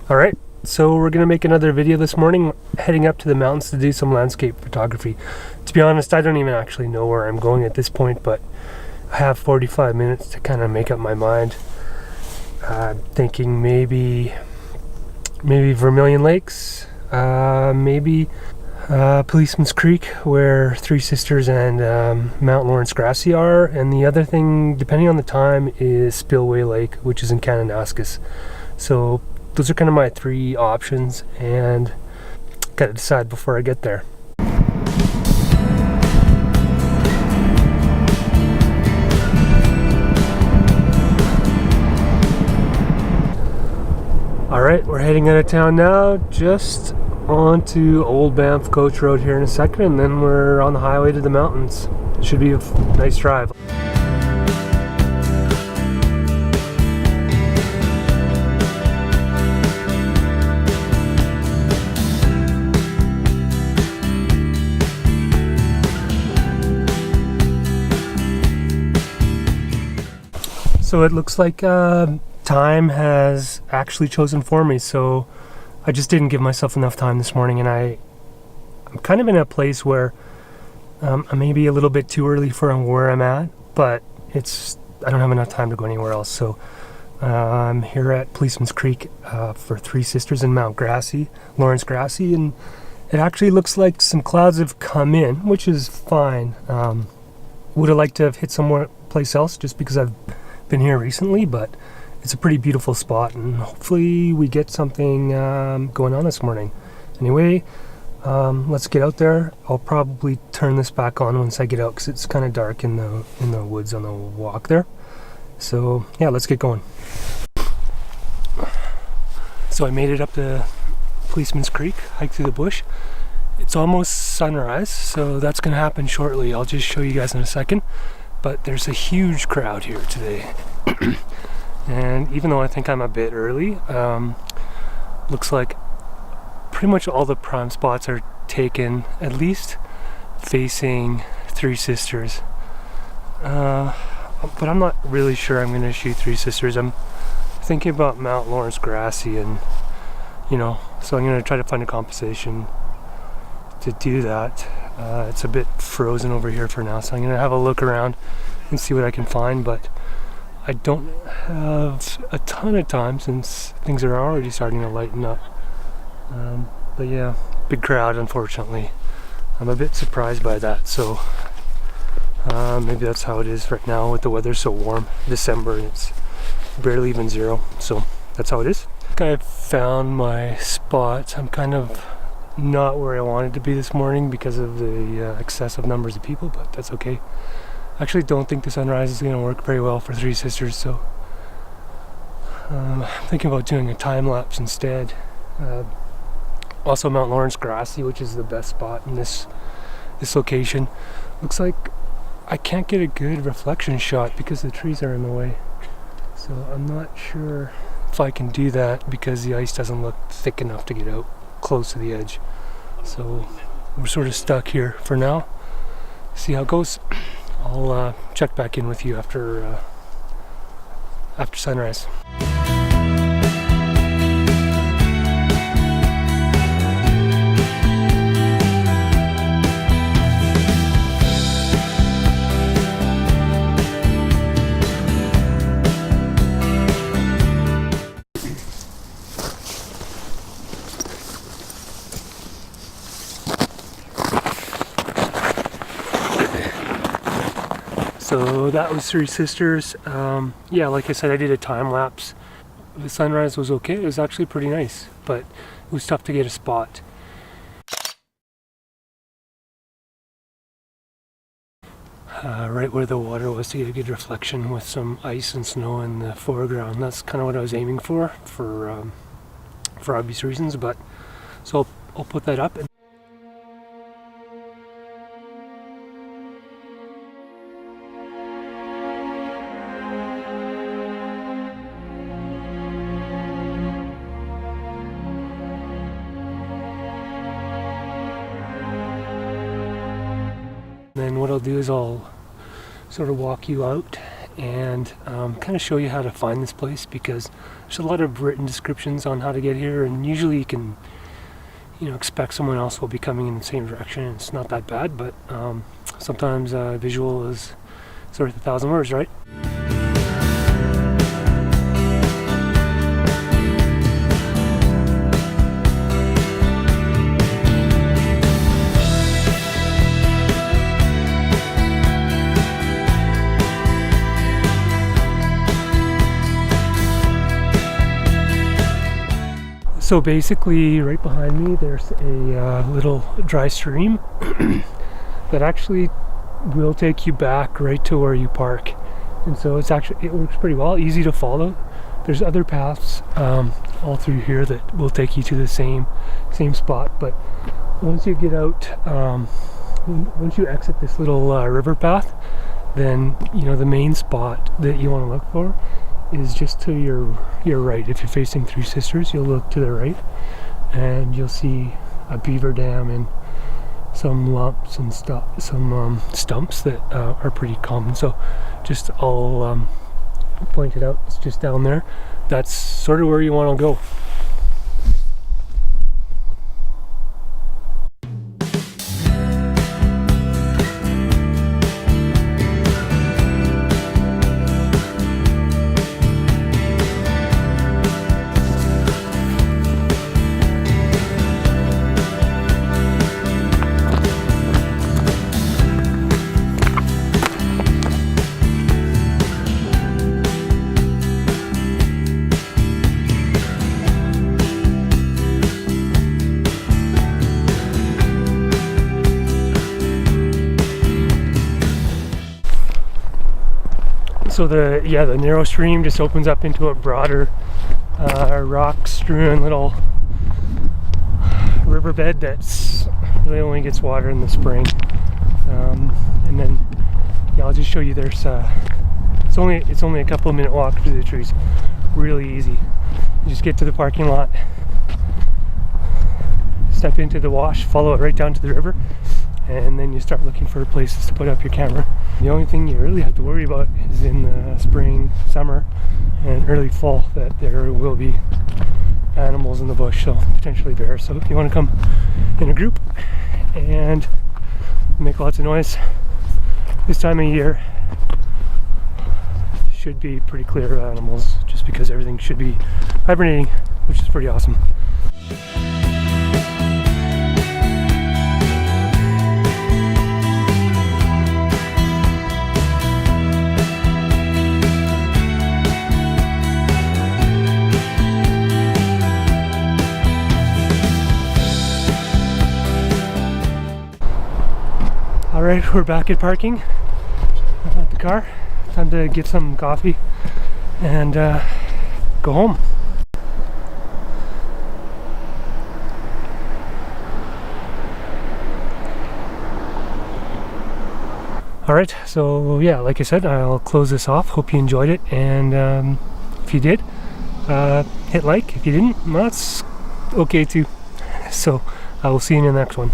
Alright, so we're going to make another video this morning, heading up to the mountains to do some landscape photography. To be honest, I don't even actually know where I'm going at this point, but I have 45 minutes to kind of make up my mind. Thinking maybe Vermilion Lakes, maybe Policeman's Creek, where Three Sisters and Mount Lawrence Grassy are, and the other thing, depending on the time, is Spillway Lake, which is in Kananaskis. So those are kind of my three options, and gotta decide before I get there. Alright, we're heading out of town now, just onto Old Banff Coach Road here in a second, and then we're on the highway to the mountains. It should be a nice drive. So it looks like time has actually chosen for me, so I just didn't give myself enough time this morning, and I'm kind of in a place where I may be a little bit too early for where I'm at, but I don't have enough time to go anywhere else. So I'm here at Policeman's Creek for Three Sisters and Mount Lawrence Grassy, and it actually looks like some clouds have come in, which is fine. Would have liked to have hit somewhere place else just because I've been here recently, but it's a pretty beautiful spot, and hopefully we get something going on this morning. Anyway, let's get out there. I'll probably turn this back on once I get out because it's kind of dark in the woods on the walk there. So yeah, let's get going. So I made it up to Policeman's Creek, hiked through the bush. It's almost sunrise, so that's gonna happen shortly. I'll just show you guys in a second. But there's a huge crowd here today. And even though I think I'm a bit early, looks like pretty much all the prime spots are taken, at least facing Three Sisters. But I'm not really sure I'm going to shoot Three Sisters. I'm thinking about Mount Lawrence Grassy, and so I'm going to try to find a compensation to do that. It's a bit frozen over here for now, so I'm going to have a look around and see what I can find, but I don't have a ton of time since things are already starting to lighten up. But yeah, big crowd, unfortunately. I'm a bit surprised by that, so maybe that's how it is right now with the weather so warm. December, and it's barely even zero, so that's how it is. I think I've found my spot. I'm kind of not where I wanted to be this morning because of the excessive numbers of people, but that's okay. I actually don't think the sunrise is going to work very well for Three Sisters, so I'm thinking about doing a time lapse instead. Also Mount Lawrence Grassy, which is the best spot in this location. Looks like I can't get a good reflection shot because the trees are in the way, so I'm not sure if I can do that because the ice doesn't look thick enough to get out close to the edge. So we're sort of stuck here for now. See how it goes. I'll check back in with you after sunrise. So that was Three Sisters. Yeah, like I said, I did a time lapse. The sunrise was okay. It was actually pretty nice, but it was tough to get a spot. Right where the water was to get a good reflection with some ice and snow in the foreground. That's kind of what I was aiming for obvious reasons. But so I'll put that up. Then what I'll do is I'll sort of walk you out and kind of show you how to find this place, because there's a lot of written descriptions on how to get here, and usually you can expect someone else will be coming in the same direction, and it's not that bad, but sometimes visual is worth 1,000 words, right? So basically, right behind me, there's a little dry stream that actually will take you back right to where you park, and so it works pretty well, easy to follow. There's other paths all through here that will take you to the same spot, but once you get out, once you exit this little river path, then the main spot that you want to look for is just to your right. If you're facing Three Sisters, you'll look to the right and you'll see a beaver dam and some lumps and some stumps that are pretty common. So just I'll point it out. It's just down there. That's sort of where you want to go. So the narrow stream just opens up into a broader rock-strewn little riverbed that's really only gets water in the spring. And then I'll just show you. There's it's only a couple of minute walk through the trees. Really easy. You just get to the parking lot, step into the wash, follow it right down to the river, and then you start looking for places to put up your camera. The only thing you really have to worry about is in the spring, summer, and early fall that there will be animals in the bush, so potentially bears. So if you want to come in a group and make lots of noise, this time of year should be pretty clear of animals, just because everything should be hibernating, which is pretty awesome. Alright, we're back at parking at the car. Time to get some coffee and go home. Alright, so yeah, like I said, I'll close this off. Hope you enjoyed it, and if you did, hit like. If you didn't, that's okay too. So I will see you in the next one.